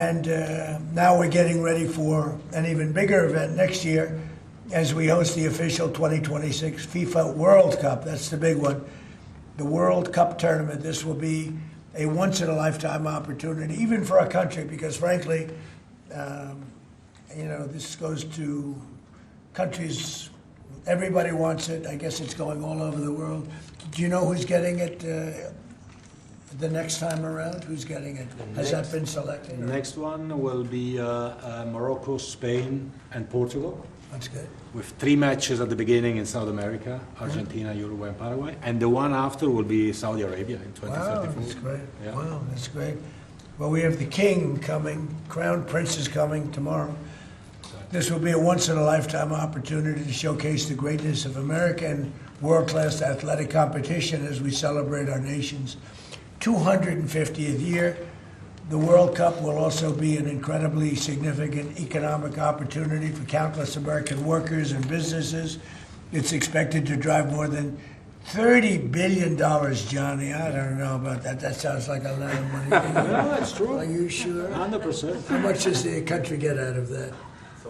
And now we're getting ready for an even bigger event next year as we host the official 2026 FIFA World Cup. That's the big one. The World Cup tournament. This will be a once-in-a-lifetime opportunity, even for our country, because frankly, this goes to countries, everybody wants it. I guess it's going all over the world. Do you know who's getting it the next time around? Who's getting it? Has that been selected? The next one will be Morocco, Spain, and Portugal. That's good. With 3 matches at the beginning in South America, Argentina, Uruguay, and Paraguay. And the one after will be Saudi Arabia in 2034. Wow, that's great. Yeah. Wow, that's great. Well, we have the king coming, Crown Prince is coming tomorrow. This will be a once-in-a-lifetime opportunity to showcase the greatness of American world-class athletic competition as we celebrate our nation's 250th year. The World Cup will also be an incredibly significant economic opportunity for countless American workers and businesses. It's expected to drive more than $30 billion, Johnny. I don't know about that. That sounds like a lot of money. No, that's true. Are you sure? 100%. How much does the country get out of that?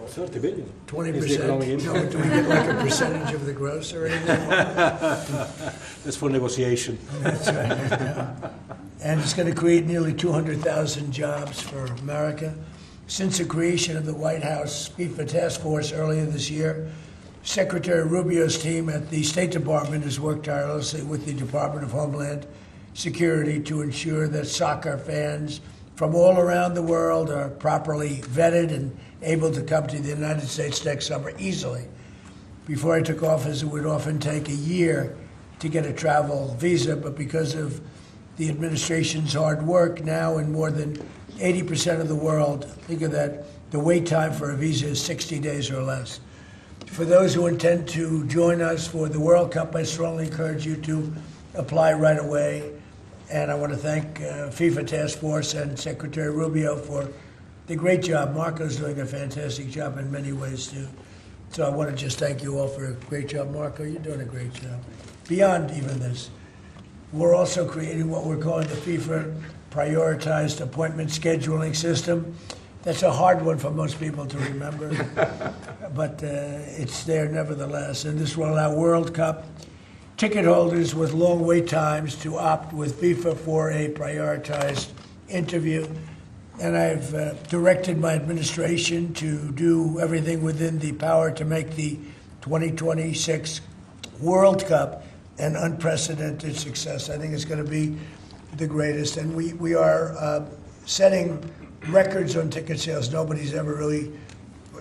30 billion. 20%? No, do we get like a percentage of the gross or anything? That's for negotiation. That's right. Yeah. And it's going to create nearly 200,000 jobs for America. Since the creation of the White House FIFA Task Force earlier this year, Secretary Rubio's team at the State Department has worked tirelessly with the Department of Homeland Security to ensure that soccer fans from all around the world are properly vetted and able to come to the United States next summer easily. Before I took office, it would often take a year to get a travel visa, but because of the administration's hard work, now in more than 80% of the world, think of that, the wait time for a visa is 60 days or less. For those who intend to join us for the World Cup, I strongly encourage you to apply right away. And I want to thank FIFA Task Force and Secretary Rubio for the great job. Marco's doing a fantastic job in many ways, too. So I want to just thank you all for a great job. Marco, you're doing a great job. Beyond even this, we're also creating what we're calling the FIFA Prioritized Appointment Scheduling System. That's a hard one for most people to remember, but it's there nevertheless. And this will allow World Cup ticket holders with long wait times to opt with FIFA for a prioritized interview. And I've directed my administration to do everything within the power to make the 2026 World Cup an unprecedented success. I think it's going to be the greatest. And we are setting records on ticket sales. Nobody's ever really,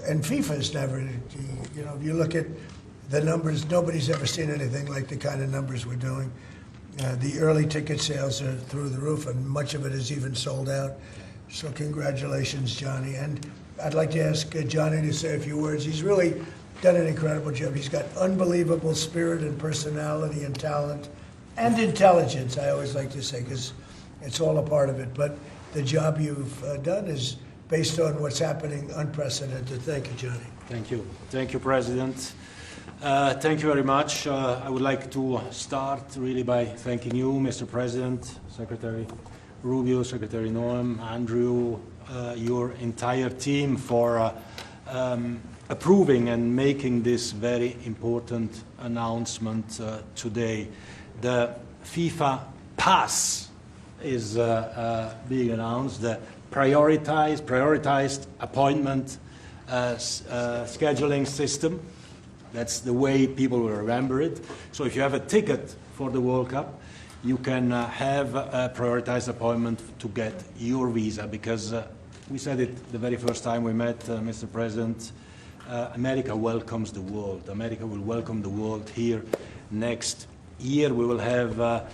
and FIFA's never, if you look at the numbers, nobody's ever seen anything like the kind of numbers we're doing. The early ticket sales are through the roof, and much of it is even sold out. So congratulations, Johnny. And I'd like to ask Johnny to say a few words. He's really done an incredible job. He's got unbelievable spirit and personality and talent and intelligence, I always like to say, because it's all a part of it. But the job you've done is based on what's happening, unprecedented. Thank you, Johnny. Thank you. Thank you, President. Thank you very much. I would like to start really by thanking you, Mr. President, Secretary Rubio, Secretary Noam, Andrew, your entire team for approving and making this very important announcement today. The FIFA Pass is being announced, the prioritized appointment scheduling system. That's the way people will remember it. So if you have a ticket for the World Cup, you can have a prioritized appointment to get your visa, because we said it the very first time we met, Mr. President, America welcomes the world. America will welcome the world here next year. We will have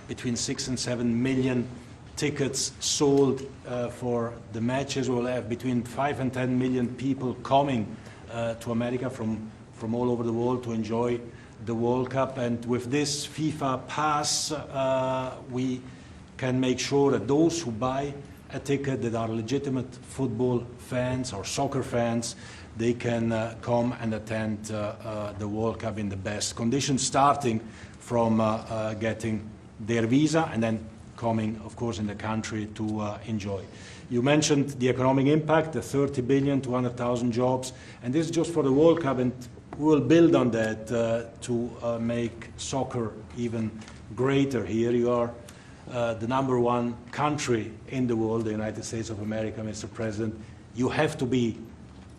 between 6 and 7 million tickets sold for the matches. We will have between 5 and 10 million people coming to America from all over the world to enjoy the World Cup. And with this FIFA Pass, we can make sure that those who buy a ticket that are legitimate football fans or soccer fans, they can come and attend the World Cup in the best conditions, starting from getting their visa and then coming, of course, in the country to enjoy. You mentioned the economic impact, the 30 billion, 200,000 jobs, and this is just for the World Cup, and we will build on that to make soccer even greater here. You are the #1 country in the world, the United States of America, Mr. President. You have to be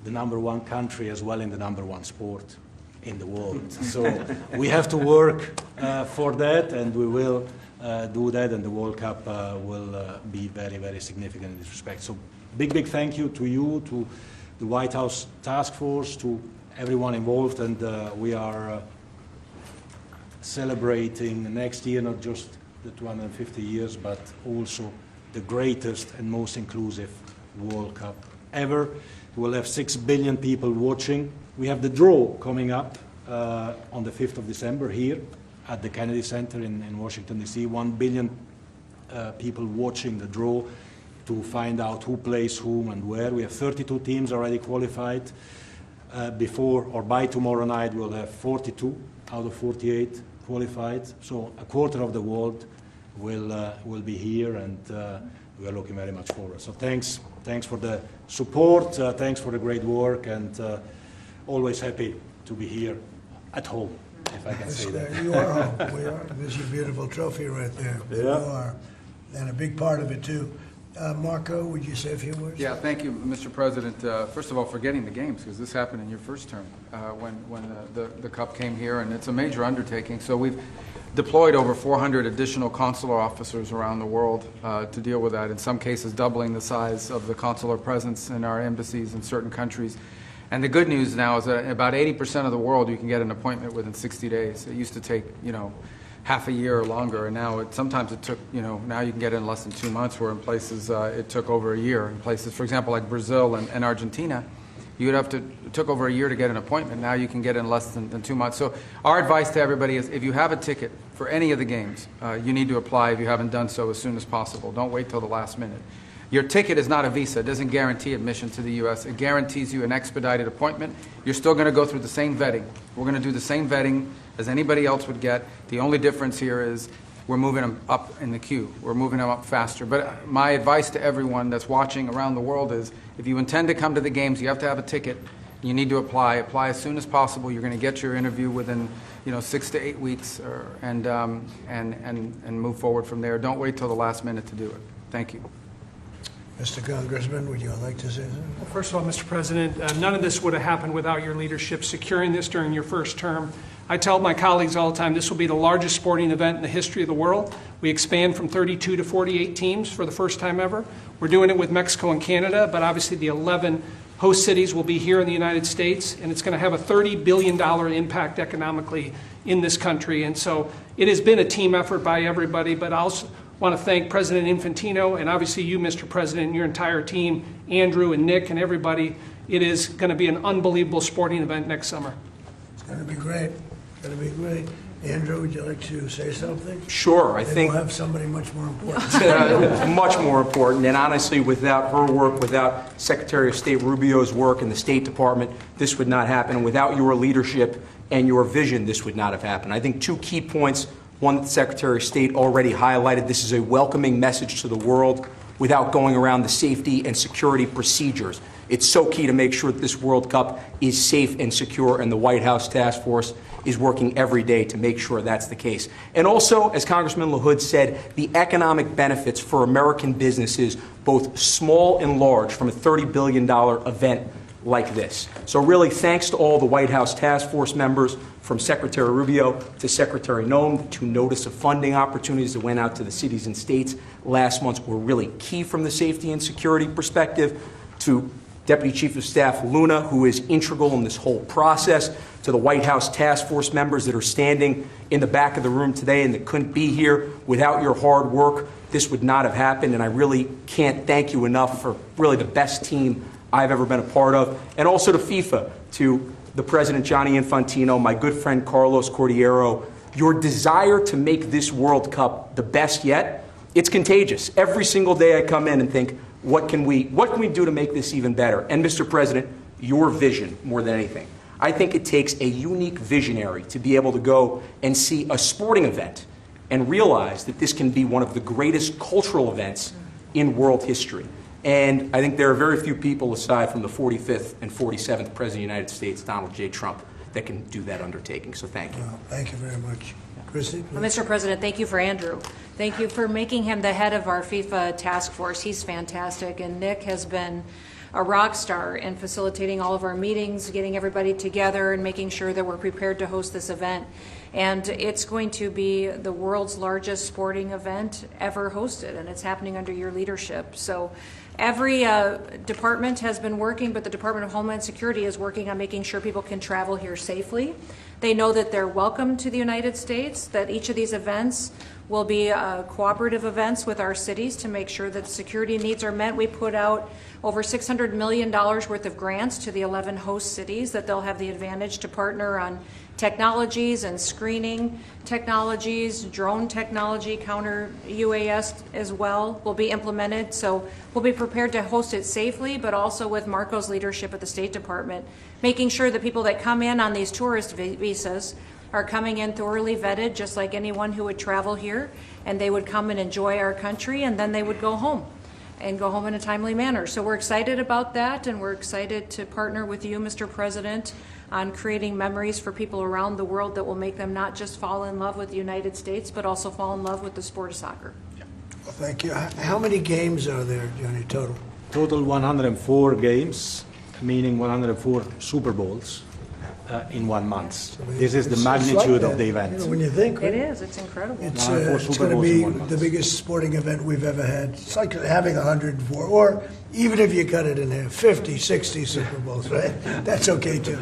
the #1 country as well in the #1 sport in the world. So we have to work for that, and we will do that, and the World Cup will be very, very significant in this respect. So big, big thank you to you, to the White House Task Force, to everyone involved, and we are celebrating next year not just the 250 years, but also the greatest and most inclusive World Cup ever. We'll have 6 billion people watching. We have the draw coming up on the 5th of December here at the Kennedy Center in Washington, D.C. 1 billion people watching the draw to find out who plays whom and where. We have 32 teams already qualified. Before or by tomorrow night, we'll have 42 out of 48 qualified. So a quarter of the world will be here, and we are looking very much forward. So thanks for the support, thanks for the great work, and always happy to be here at home, if I can say that. You are home. We are. There's your beautiful trophy right there. Yeah. You are, and a big part of it too. Marco, would you say a few words? Yeah, thank you, Mr. President. First of all, for getting the games, because this happened in your first term when the Cup came here, and it's a major undertaking. So we've deployed over 400 additional consular officers around the world to deal with that, in some cases doubling the size of the consular presence in our embassies in certain countries. And the good news now is that about 80% of the world you can get an appointment within 60 days. It used to take, half a year or longer, and now sometimes it took, now you can get it in less than 2 months, where in places it took over a year. In places, for example, like Brazil and Argentina, it took over a year to get an appointment. Now you can get it in less than 2 months. So our advice to everybody is, if you have a ticket for any of the games, you need to apply if you haven't done so as soon as possible. Don't wait till the last minute. Your ticket is not a visa. It doesn't guarantee admission to the U.S. It guarantees you an expedited appointment. You're still going to go through the same vetting. We're going to do the same vetting as anybody else would get. The only difference here is we're moving them up in the queue. We're moving them up faster. But my advice to everyone that's watching around the world is, if you intend to come to the games, you have to have a ticket. You need to apply. Apply as soon as possible. You're going to get your interview within 6 to 8 weeks, and move forward from there. Don't wait till the last minute to do it. Thank you. Mr. Congressman, would you like to say something? Well, first of all, Mr. President, none of this would have happened without your leadership securing this during your first term. I tell my colleagues all the time, this will be the largest sporting event in the history of the world. We expand from 32 to 48 teams for the first time ever. We're doing it with Mexico and Canada, but obviously the 11 host cities will be here in the United States, and it's going to have a $30 billion impact economically in this country. And so it has been a team effort by everybody, but I also want to thank President Infantino and obviously you, Mr. President, and your entire team, Andrew and Nick and everybody. It is going to be an unbelievable sporting event next summer. It's going to be great. It's going to be great. Andrew, would you like to say something? Sure, I Maybe think we'll have somebody much more important. much more important. And honestly, without her work, without Secretary of State Rubio's work in the State Department, this would not happen. And without your leadership and your vision, this would not have happened. I think 2 key points. One that the Secretary of State already highlighted. This is a welcoming message to the world without going around the safety and security procedures. It's so key to make sure that this World Cup is safe and secure, and the White House Task Force is working every day to make sure that's the case. And also, as Congressman LaHood said, the economic benefits for American businesses, both small and large, from a $30 billion event like this. So really, thanks to all the White House Task Force members, from Secretary Rubio to Secretary Noem. The 2 notice of funding opportunities that went out to the cities and states last month were really key from the safety and security perspective. To Deputy Chief of Staff Luna, who is integral in this whole process, to the White House Task Force members that are standing in the back of the room today and that couldn't be here. Without your hard work, this would not have happened, and I really can't thank you enough for really the best team I've ever been a part of. And also to FIFA, to the President Gianni Infantino, my good friend Carlos Cordiero. Your desire to make this World Cup the best yet, it's contagious. Every single day I come in and think, what can we do to make this even better? And Mr. President, your vision more than anything. I think it takes a unique visionary to be able to go and see a sporting event and realize that this can be one of the greatest cultural events in world history. And I think there are very few people, aside from the 45th and 47th President of the United States, Donald J. Trump, that can do that undertaking. So thank you. Well, thank you very much. Chrissy? Well, Mr. President, thank you for Andrew. Thank you for making him the head of our FIFA task force. He's fantastic. And Nick has been a rock star in facilitating all of our meetings, getting everybody together, and making sure that we're prepared to host this event. And it's going to be the world's largest sporting event ever hosted, and it's happening under your leadership. So every department has been working, but the Department of Homeland Security is working on making sure people can travel here safely. They know that they're welcome to the United States, that each of these events will be cooperative events with our cities to make sure that security needs are met. We put out over $600 million worth of grants to the 11 host cities that they'll have the advantage to partner on technologies and screening technologies, drone technology, counter UAS as well will be implemented. So we'll be prepared to host it safely, but also with Marco's leadership at the State Department, making sure that people that come in on these tourist visas are coming in thoroughly vetted, just like anyone who would travel here, and they would come and enjoy our country, and then they would go home and go home in a timely manner. So we're excited about that, and we're excited to partner with you, Mr. President, on creating memories for people around the world that will make them not just fall in love with the United States, but also fall in love with the sport of soccer. Well, thank you. How many games are there, Johnny, total? Total 104 games, meaning 104 Super Bowls in 1 month. This is the It's like magnitude that, of the event. You know, when you think, It is, it's incredible. it's, 104 it's Super going to Bowls in be 1 month. the biggest sporting event we've ever had. It's like having 104, or even if you cut it in half, 50, 60 Super Bowls, right? That's okay too.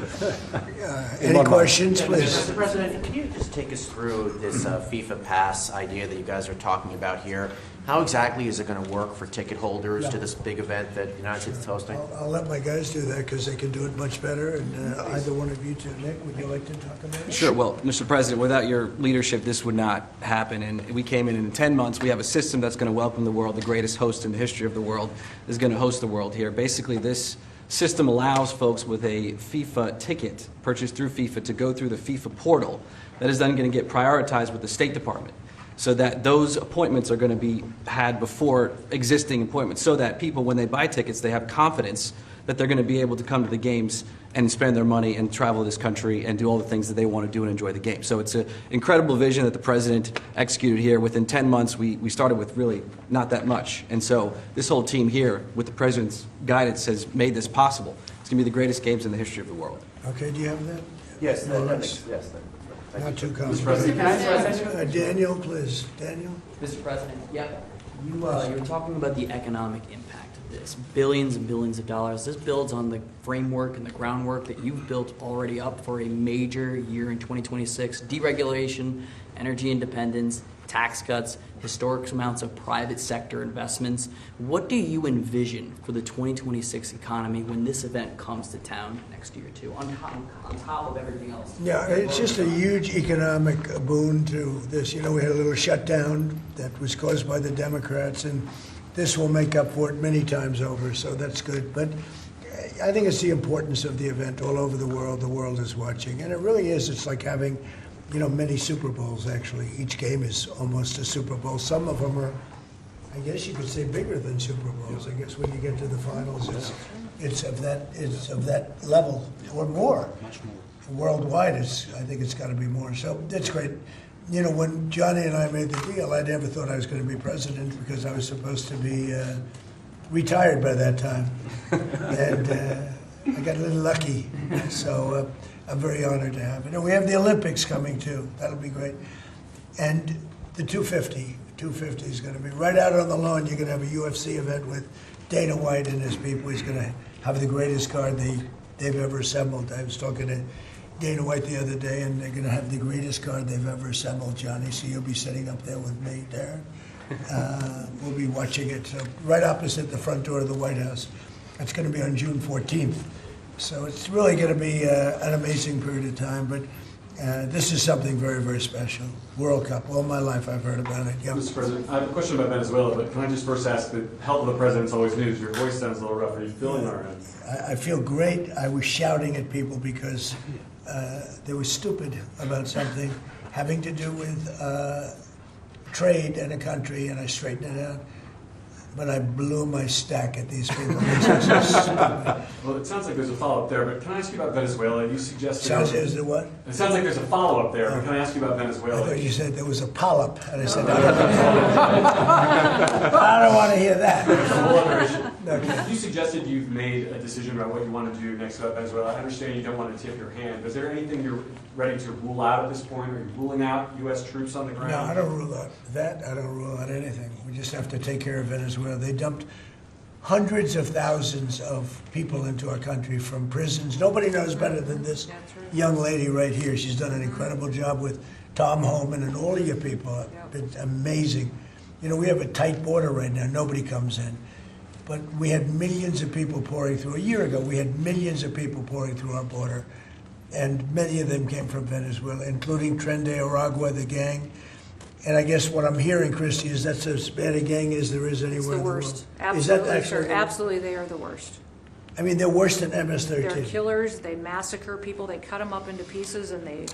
Any questions, please? Mr. President, can you just take us through this FIFA Pass idea that you guys are talking about here? How exactly is it going to work for ticket holders to this big event that the United States is hosting? I'll let my guys do that because they can do it much better. And either one of you two, Nick, would you like to talk about it? Sure. Well, Mr. President, without your leadership, this would not happen. And we came in 10 months. We have a system that's going to welcome the world. The greatest host in the history of the world is going to host the world here. Basically, this system allows folks with a FIFA ticket purchased through FIFA to go through the FIFA portal. That is then going to get prioritized with the State Department, so that those appointments are going to be had before existing appointments, so that people, when they buy tickets, they have confidence that they're going to be able to come to the games and spend their money and travel this country and do all the things that they want to do and enjoy the game. So it's an incredible vision that the President executed here. Within 10 months, we started with really not that much. And so this whole team here, with the President's guidance, has made this possible. It's going to be the greatest games in the history of the world. Okay, do you have that? Yes, Yes. Not too complicated. Daniel, please. Daniel? Mr. President, you were talking about the economic impact of this, billions and billions of dollars. This builds on the framework and the groundwork that you've built already up for a major year in 2026, deregulation, energy independence, tax cuts, historic amounts of private sector investments. What do you envision for the 2026 economy when this event comes to town next year, too, on top of everything else? Yeah, it's just a huge economic boon to this. You know, we had a little shutdown that was caused by the Democrats, and this will make up for it many times over, so that's good. But I think it's the importance of the event all over the world is watching. And it really is, it's like having, you know, many Super Bowls, actually. Each game is almost a Super Bowl. Some of them are, I guess you could say, bigger than Super Bowls. I guess when you get to the finals, it's of that level or more. Much more. Worldwide, I think it's got to be more. So that's great. You know, when Johnny and I made the deal, I never thought I was going to be president because I was supposed to be retired by that time. And I got a little lucky. So I'm very honored to have it. And we have the Olympics coming, too. That'll be great. And the 250 is going to be right out on the lawn. You're going to have a UFC event with Dana White and his people. He's going to have the greatest card they've ever assembled. I was talking to Dana White the other day, and they're going to have the greatest card they've ever assembled, Johnny. So you'll be sitting up there with me, Darren. We'll be watching it. So right opposite the front door of the White House. It's going to be on June 14th. So it's really going to be an amazing period of time. But this is something very, very special. World Cup. All my life I've heard about it. Yeah. Mr. President, I have a question about Venezuela, but can I just first ask, the health of the president's always news. Your voice sounds a little rough. Are you feeling all right? I feel great. I was shouting at people because they were stupid about something having to do with trade in a country, and I straightened it out. but I blew my stack at these people. This is so stupid. Well, it sounds like there's a follow-up there, but can I ask you about Venezuela? You suggested... Sounds as the what? It sounds like there's a follow-up there, but can I ask you about I Venezuela? thought you said there was a polyp, and I said, I don't want to hear that. It's a whole other issue. Okay. You suggested you've made a decision about what you want to do next about Venezuela. I understand you don't want to tip your hand, but is there anything you're ready to rule out at this point? Are you ruling out U.S. troops on the ground? No, I don't rule out that. I don't rule out anything. We just have to take care of Venezuela. They dumped hundreds of thousands of people into our country from prisons. Nobody knows better than this That's right. young lady right here. She's done an incredible job with Tom Homan and all of your people. It's amazing. You know, we have a tight border right now. Nobody comes in. But we had millions of people pouring through. A year ago, we had millions of people pouring through our border. And many of them came from Venezuela, including Tren de Aragua, the gang. And I guess what I'm hearing, Christy, is that's as bad a gang as there is anywhere It's the in the worst. world. Absolutely, Is that sir. actually? Absolutely, they are the worst. I mean, they're worse than MS-13. They're killers. They massacre people. They cut them up into pieces and they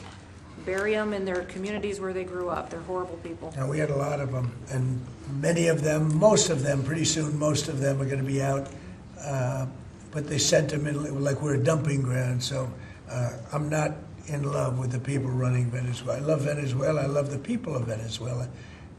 bury them in their communities where they grew up. They're horrible people. And we had a lot of them, and many of them, most of them, pretty soon, most of them are going to be out. But they sent them in like we're a dumping ground. So I'm not in love with the people running Venezuela. I love Venezuela. I love the people of Venezuela.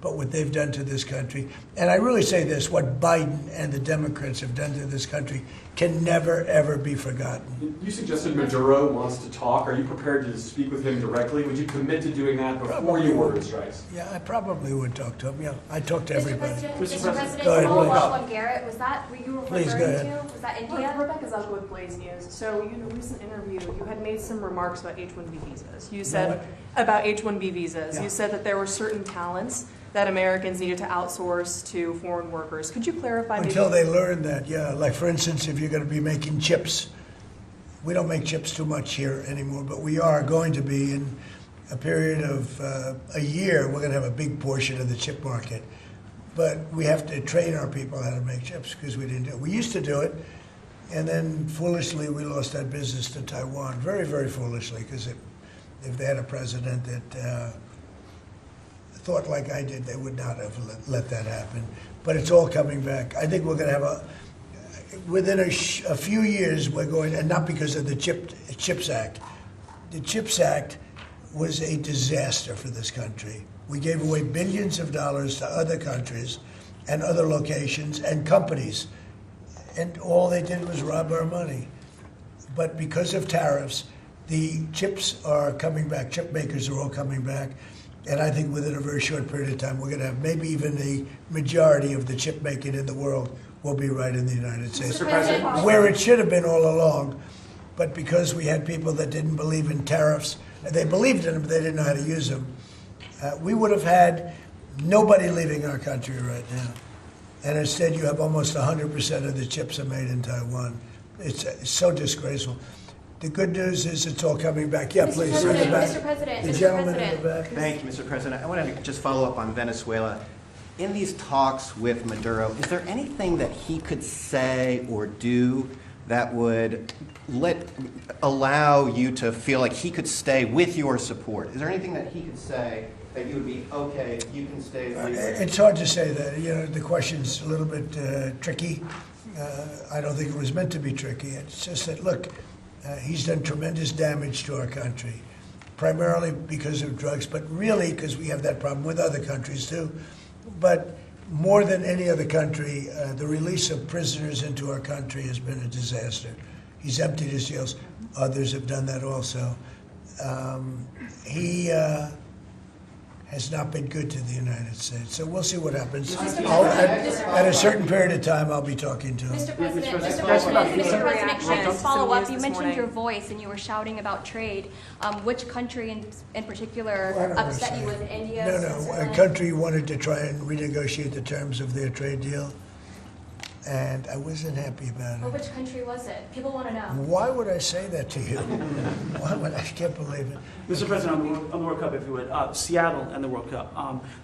But what they've done to this country, and I really say this, what Biden and the Democrats have done to this country can never, ever be forgotten. You suggested Maduro wants to talk. Are you prepared to speak with him directly? Would you commit to doing that before you order strikes? Yeah, I probably would talk to him. Yeah, I talk to everybody. Mr. President, Go ahead, follow please. up on Garrett. Was that what you were Please, referring go ahead. to? Was that India? Rebecca Zelka with Blaze News. So, in a recent interview, you had made some remarks about H-1B visas. You said about H-1B visas. Yeah. You said that there were certain talents that Americans needed to outsource to foreign workers. Could you clarify? Until they learn that, yeah. Like, for instance, if you're going to be making chips, we don't make chips too much here anymore, but we are going to be in a period of a year. We're going to have a big portion of the chip market. But we have to train our people how to make chips because we didn't do it. We used to do it, and then foolishly we lost that business to Taiwan. Very, very foolishly, because if they had a president that thought like I did, they would not have let that happen. But it's all coming back. I think we're going to have within a few years, we're going, and not because of the CHIPS Act. The CHIPS Act was a disaster for this country. We gave away billions of dollars to other countries and other locations and companies, and all they did was rob our money. But because of tariffs, the chips are coming back. Chip makers are all coming back. And I think within a very short period of time, we're going to have maybe even the majority of the chip making in the world will be right in the United States. Where it should have been all along. But because we had people that didn't believe in tariffs, they believed in them, but they didn't know how to use them, we would have had nobody leaving our country right now. And instead, you have almost 100% of the chips are made in Taiwan. It's so disgraceful. The good news is it's all coming back. Yeah, please. Mr. President, The Mr. gentleman in President. the back. Thank you, Mr. President. I want to just follow up on Venezuela. In these talks with Maduro, is there anything that he could say or do that would allow you to feel like he could stay with your support? Is there anything that he could say that you would be, okay, you can stay with me? It's hard to say that. You know, the question's a little bit tricky. I don't think it was meant to be tricky. It's just that, look, he's done tremendous damage to our country, primarily because of drugs, but really because we have that problem with other countries too. But more than any other country, the release of prisoners into our country has been a disaster. He's emptied his jails. Others have done that also. He has not been good to the United States. So we'll see what happens. At a certain period of time, I'll be talking to him. Mr. President, can I just follow up? You mentioned your voice and you were shouting about trade. Which country in particular upset you? Was it India? No, a country wanted to try and renegotiate the terms of their trade deal, and I wasn't happy about Well, it. which country was it? People want to know. Why would I say that to you? Why would I can't believe it. Mr. President, on the World Cup, if you would, Seattle and the World Cup.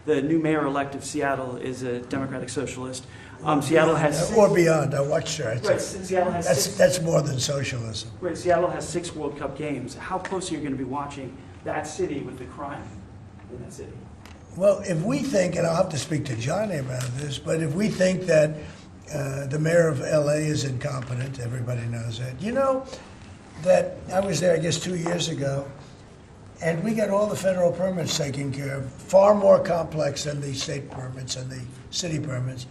The new mayor-elect of Seattle is a Democratic Socialist. Seattle has or beyond. I watched her. Right, Seattle has that's more than socialism. Right, Seattle has 6 World Cup games. How close are you going to be watching that city with the crime in that city? Well, if we think, and I'll have to speak to Johnny about this, but if we think that the mayor of LA is incompetent, everybody knows that. You know that I was there, I guess, 2 years ago, and we got all the federal permits taken care of, far more complex than the state permits and the city permits.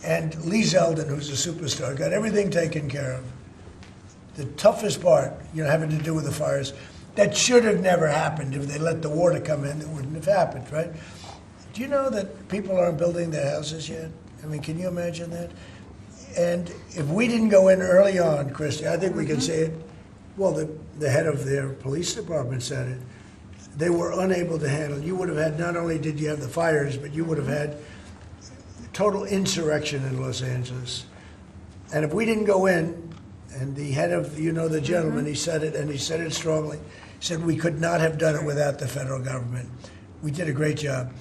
And Lee Zeldin, who's a superstar, got everything taken care of. The toughest part, having to do with the fires, that should have never happened. If they let the water come in, it wouldn't have happened, right? Do you know that people aren't building their houses yet? I mean, can you imagine that? And if we didn't go in early on, Christy, I think we can say it. Well, the head of their police department said it. They were unable to handle. You would have had, not only did you have the fires, but you would have had total insurrection in Los Angeles. And if we didn't go in, and the head of, the gentleman, he said it, and he said it strongly, he said we could not have done it without the federal government. We did a great job.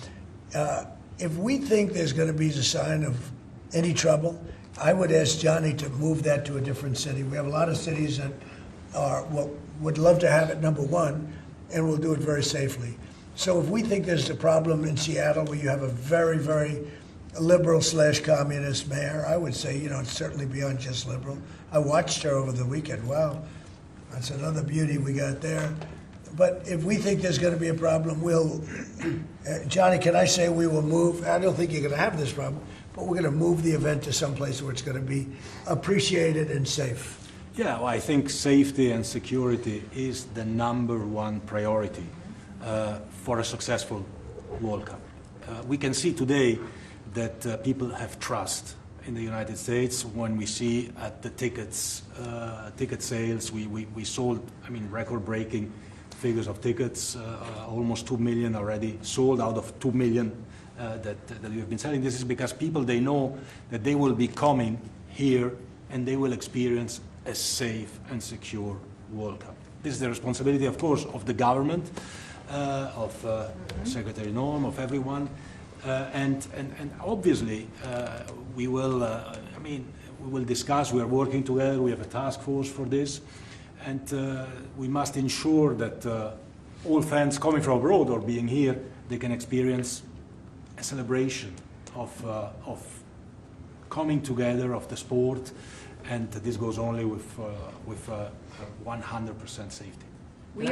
If we think there's going to be a sign of any trouble, I would ask Johnny to move that to a different city. We have a lot of cities that would love to have it, number one, and we'll do it very safely. So if we think there's a problem in Seattle where you have a very, very liberal/communist mayor, I would say, it's certainly beyond just liberal. I watched her over the weekend. Wow, that's another beauty we got there. But if we think there's going to be a problem, Johnny, can I say we will move? I don't think you're going to have this problem, but we're going to move the event to someplace where it's going to be appreciated and safe. Yeah, well, I think safety and security is the #1 priority for a successful World Cup. We can see today that people have trust in the United States when we see at the ticket sales, we sold, record-breaking figures of tickets, almost 2 million already sold out of 2 million that we have been selling. This is because people, they know that they will be coming here and they will experience a safe and secure World Cup. This is the responsibility, of course, of the government, of Secretary Norm, of everyone. And obviously, we will, we will discuss, we are working together, we have a task force for this, and we must ensure that all fans coming from abroad or being here, they can experience a celebration of coming together of the sport, and this goes only with 100% safety. We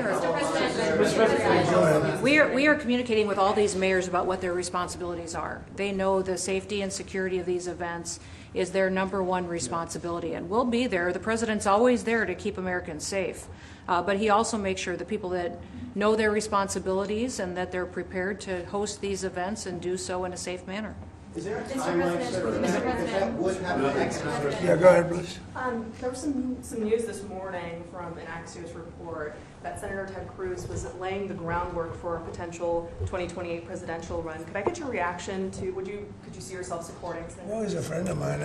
are communicating with all these mayors about what their responsibilities are. They know the safety and security of these events is their #1 responsibility, and we'll be there. The president's always there to keep Americans safe, but he also makes sure the people that know their responsibilities and that they're prepared to host these events and do so in a safe manner. Is there a timeline, that would happen? Yeah, go ahead, please. There was some news this morning from an Axios report that Senator Ted Cruz was laying the groundwork for a potential 2028 presidential run. Could I get your reaction to, could you see yourself supporting Senator Well, he's a friend of mine.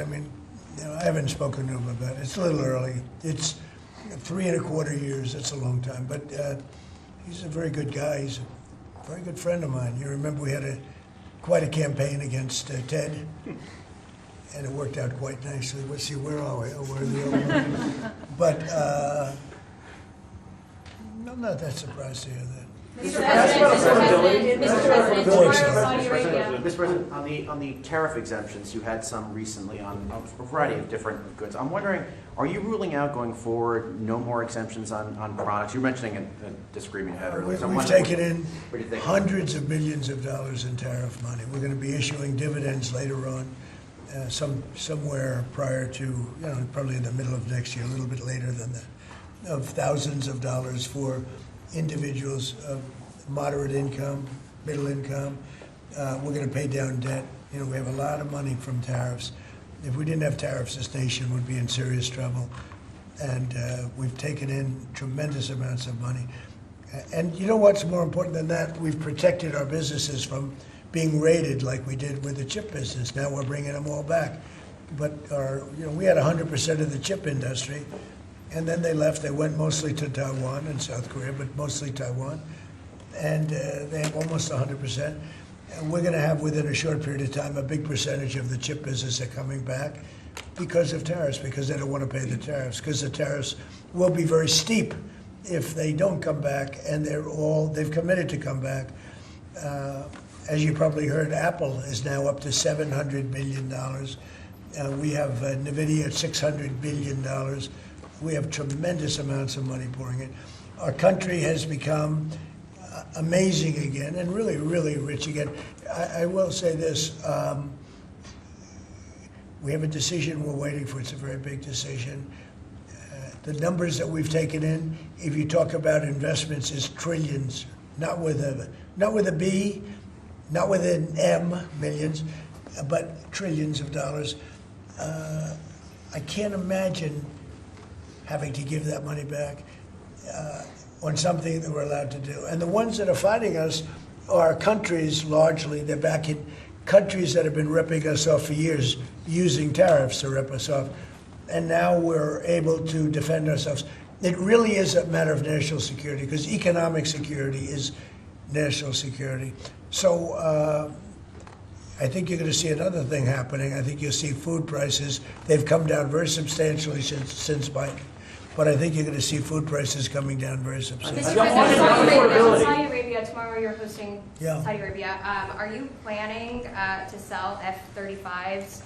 I haven't spoken to him about it. It's a little early. It's 3¼ years. That's a long time. But he's a very good guy. He's a very good friend of mine. You remember we had quite a campaign against Ted, and it worked out quite nicely. Let's see, where are we? Oh, we're in the other one. But I'm not that surprised to hear that. Mr. President, on the tariff exemptions, you had some recently on a variety of different goods. I'm wondering, are you ruling out going forward no more exemptions on products? You were mentioning a disagreement you had earlier. We've taken in hundreds of millions of dollars in tariff money. We're going to be issuing dividends later on, somewhere prior to, probably in the middle of next year, a little bit later than that, of thousands of dollars for individuals of moderate income, middle income. We're going to pay down debt. We have a lot of money from tariffs. If we didn't have tariffs, this nation would be in serious trouble. And we've taken in tremendous amounts of money. And you know what's more important than that? We've protected our businesses from being raided like we did with the chip business. Now we're bringing them all back. But we had 100% of the chip industry, and then they left. They went mostly to Taiwan and South Korea, but mostly Taiwan. And they have almost 100%. And we're going to have, within a short period of time, a big percentage of the chip business are coming back because of tariffs, because they don't want to pay the tariffs, because the tariffs will be very steep if they don't come back, and they've committed to come back. As you probably heard, Apple is now up to $700 billion. We have NVIDIA at $600 billion. We have tremendous amounts of money pouring in. Our country has become amazing again and really, really rich again. I will say this. We have a decision we're waiting for. It's a very big decision. The numbers that we've taken in, if you talk about investments, is trillions, not with a B, not with an M, millions, but trillions of dollars. I can't imagine having to give that money back on something that we're allowed to do. And the ones that are fighting us are countries, largely. They're back in countries that have been ripping us off for years, using tariffs to rip us off. And now we're able to defend ourselves. It really is a matter of national security, because economic security is national security. So I think you're going to see another thing happening. I think you'll see food prices. They've come down very substantially since Biden. But I think you're going to see food prices coming down very substantially. Saudi Arabia, tomorrow you're hosting Saudi Arabia. Are you planning to sell F-35s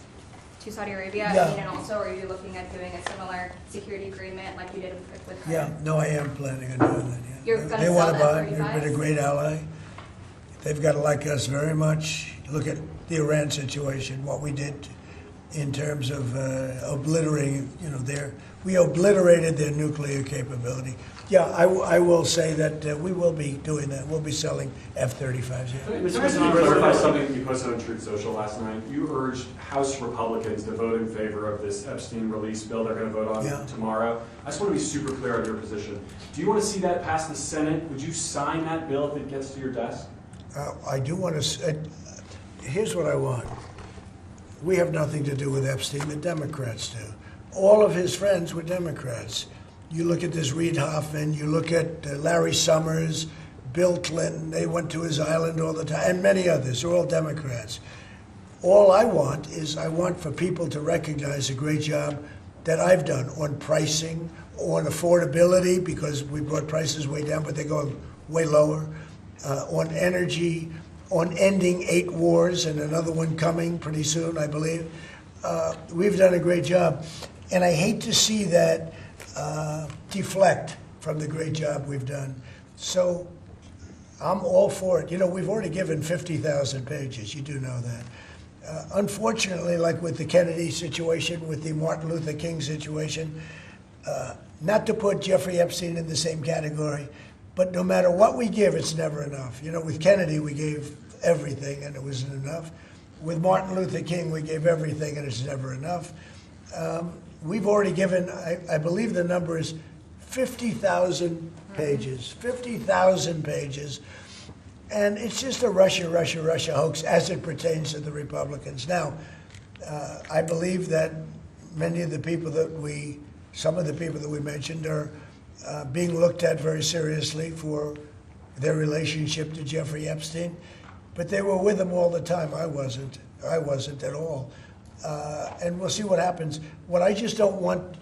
to Saudi Arabia? Yeah. And also, are you looking at doing a similar security agreement like you did with Qatar? Yeah, no, I am planning on doing that, yeah. You're going to They sell want to buy. F-35s? They've been a great ally. They've got to like us very much. Look at the Iran situation, what we did in terms of obliterating, we obliterated their nuclear capability. Yeah, I will say that we will be doing that. We'll be selling F-35s. Yeah. Mr. President, to clarify something you posted on Truth Social last night. You urged House Republicans to vote in favor of this Epstein release bill they're going to vote on tomorrow. I just want to be super clear on your position. Do you want to see that pass the Senate? Would you sign that bill if it gets to your desk? I do want to. Here's what I want. We have nothing to do with Epstein. The Democrats do. All of his friends were Democrats. You look at this Reid Hoffman, you look at Larry Summers, Bill Clinton, they went to his island all the time, and many others. They're all Democrats. All I want is for people to recognize the great job that I've done on pricing, on affordability, because we brought prices way down, but they're going way lower, on energy, on ending 8 wars, and another one coming pretty soon, I believe. We've done a great job. And I hate to see that deflect from the great job we've done. So I'm all for it. We've already given 50,000 pages. You do know that. Unfortunately, like with the Kennedy situation, with the Martin Luther King situation, not to put Jeffrey Epstein in the same category, but no matter what we give, it's never enough. With Kennedy, we gave everything, and it wasn't enough. With Martin Luther King, we gave everything, and it's never enough. We've already given, I believe the number is 50,000 pages. 50,000 pages. And it's just a Russia hoax as it pertains to the Republicans. Now, I believe that many of the people some of the people that we mentioned are being looked at very seriously for their relationship to Jeffrey Epstein. But they were with him all the time. I wasn't at all. And we'll see what happens. What I just don't want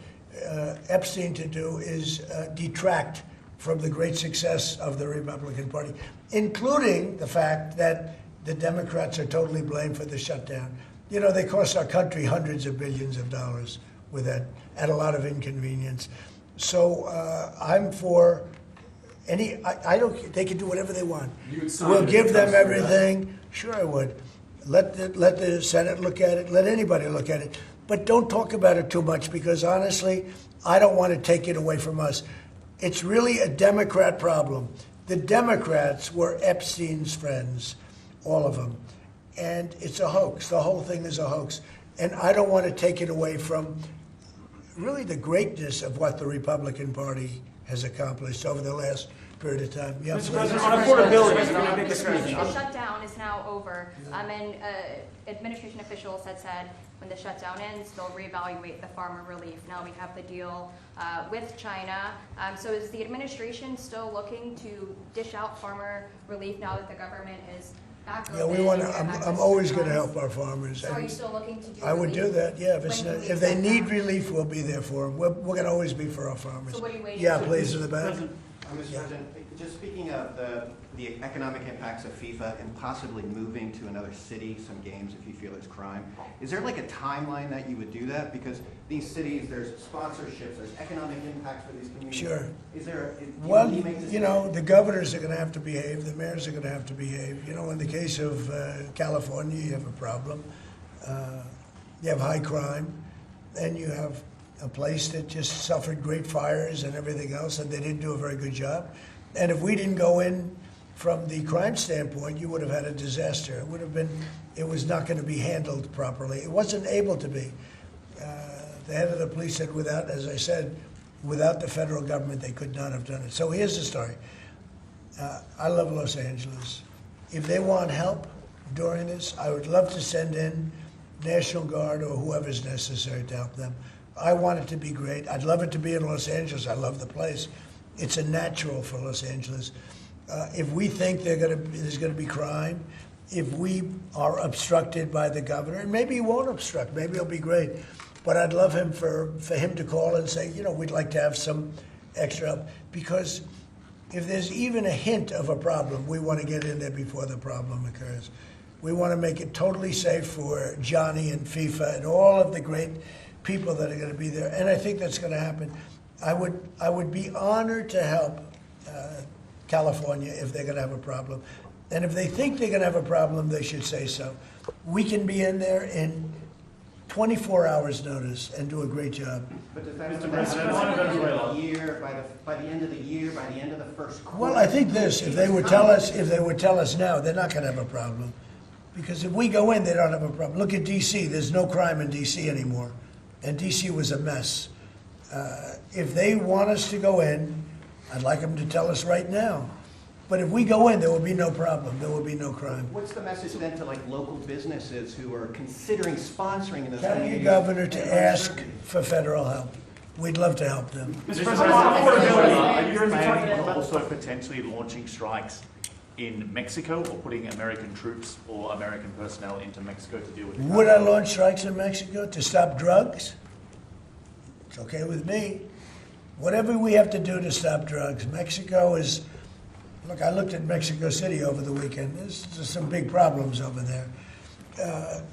Epstein to do is detract from the great success of the Republican Party, including the fact that the Democrats are totally blamed for the shutdown. They cost our country hundreds of billions of dollars with that, at a lot of inconvenience. So I'm for I don't. They can do whatever they want. We'll give them everything. Sure, I would. Let the Senate look at it. Let anybody look at it. But don't talk about it too much, because honestly, I don't want to take it away from us. It's really a Democrat problem. The Democrats were Epstein's friends, all of them. And it's a hoax. The whole thing is a hoax. And I don't want to take it away from really the greatness of what the Republican Party has accomplished over the last period of time. Yeah, Mr. President, on affordability, the shutdown is now over, and administration officials had said when the shutdown ends, they'll reevaluate the farmer relief. Now we have the deal with China. So is the administration still looking to dish out farmer relief now that the government is back open? Yeah, we want to. I'm always going to help our farmers. So are you still looking to do I would relief? do that, yeah. If they need relief, we'll be there for them. We're going to always be for our farmers. So what are you waiting Yeah, for? please, in the back. Mr. President, just speaking of the economic impacts of FIFA and possibly moving to another city some games if you feel there's crime, is there like a timeline that you would do that? Because these cities, there's sponsorships, there's economic impacts for these communities. Sure. Is there? Well, you know, the governors are going to have to behave, the mayors are going to have to behave. You know, in the case of California, you have a problem. You have high crime, and you have a place that just suffered great fires and everything else, and they didn't do a very good job. And if we didn't go in from the crime standpoint, you would have had a disaster. It would have been, it was not going to be handled properly. It wasn't able to be. The head of the police said without, as I said, without the federal government, they could not have done it. So here's the story. I love Los Angeles. If they want help during this, I would love to send in National Guard or whoever's necessary to help them. I want it to be great. I'd love it to be in Los Angeles. I love the place. It's a natural for Los Angeles. If we think there's going to be crime, if we are obstructed by the governor, and maybe he won't obstruct, maybe it'll be great. But I'd love him for him to call and say, you know, we'd like to have some extra help. Because if there's even a hint of a problem, we want to get in there before the problem occurs. We want to make it totally safe for Johnny and FIFA and all of the great people that are going to be there, and I think that's going to happen. I would be honored to help California if they're going to have a problem, and if they think they're going to have a problem, they should say so. We can be in there in 24 hours' notice and do a great job. But does that Mr. President, by the end of the year, by the end of the year, by the end of the first quarter? Well, I think this: if they would tell us now, they're not going to have a problem, because if we go in, they don't have a problem. Look at D.C. There's no crime in D.C. anymore. And D.C. was a mess. If they want us to go in, I'd like them to tell us right now. But if we go in, there will be no problem. There will be no crime. What's the message then to like local businesses who are considering sponsoring in those Tell communities? your governor to ask for federal help. We'd love to help them. Mr. President, are you planning on also potentially launching strikes in Mexico or putting American troops or American personnel into Mexico to deal with it? Would I launch strikes in Mexico to stop drugs? It's okay with me. Whatever we have to do to stop drugs. Mexico is, look, I looked at Mexico City over the weekend. There's some big problems over there.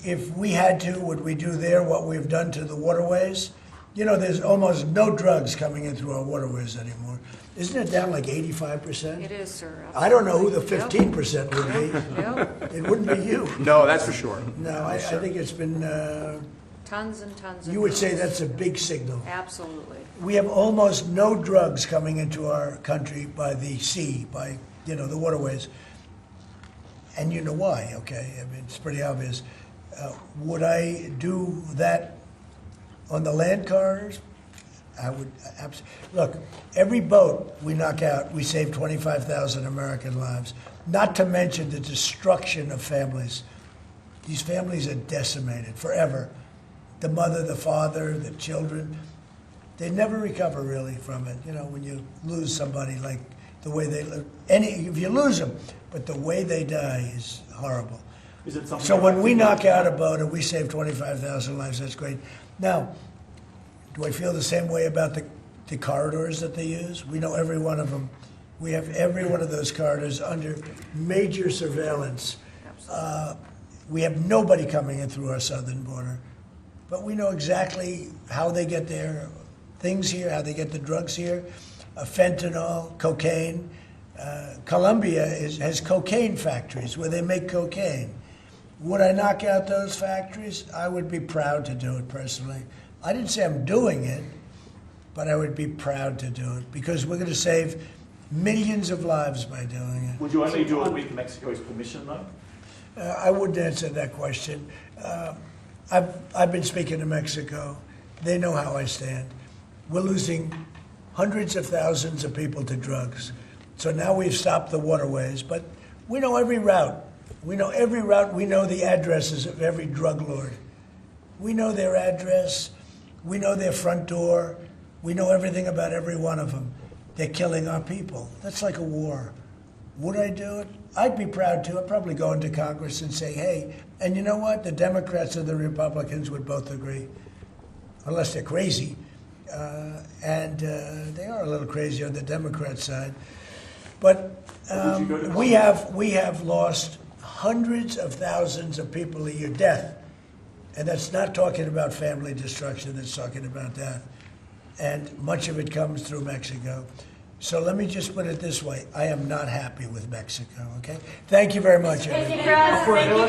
If we had to, would we do there what we've done to the waterways? You know, there's almost no drugs coming in through our waterways anymore. Isn't it down like 85%? It is, sir. Absolutely. I don't know who the 15% would be. Yep. It wouldn't be you. No, that's for sure. No, I think it's been, Tons and tons of you would say drugs. that's a big signal. Absolutely. We have almost no drugs coming into our country by the sea, by, you know, the waterways. And you know why, okay? I mean, it's pretty obvious. Would I do that on the land corridors? I would absolutely. Look, every boat we knock out, we save 25,000 American lives. Not to mention the destruction of families. These families are decimated forever. The mother, the father, the children, they never recover really from it. You know, when you lose somebody like the way they live, if you lose them, but the way they die is horrible. Is it something So when we knock out a boat and we save 25,000 lives, that's great. Now, do I feel the same way about the corridors that they use? We know every one of them. We have every one of those corridors under major surveillance. We have nobody coming in through our southern border. But we know exactly how they get their things here, how they get the drugs here, fentanyl, cocaine. Colombia has cocaine factories where they make cocaine. Would I knock out those factories? I would be proud to do it personally. I didn't say I'm doing it, but I would be proud to do it because we're going to save millions of lives by doing it. Would you only do it with Mexico's permission, though? I wouldn't answer that question. I've been speaking to Mexico. They know how I stand. We're losing hundreds of thousands of people to drugs. So now we've stopped the waterways, but we know every route. We know every route. We know the addresses of every drug lord. We know their address. We know their front door. We know everything about every one of them. They're killing our people. That's like a war. Would I do it? I'd be proud to. I'd probably go into Congress and say, hey, and you know what? The Democrats and the Republicans would both agree, unless they're crazy. and they are a little crazy on the Democrat side. But Would you go to we have lost hundreds of thousands of people a year, death. And that's not talking about family destruction, that's talking about death. And much of it comes through Mexico. So let me just put it this way, I am not happy with Mexico, okay? Thank you very much, everybody. Thank you.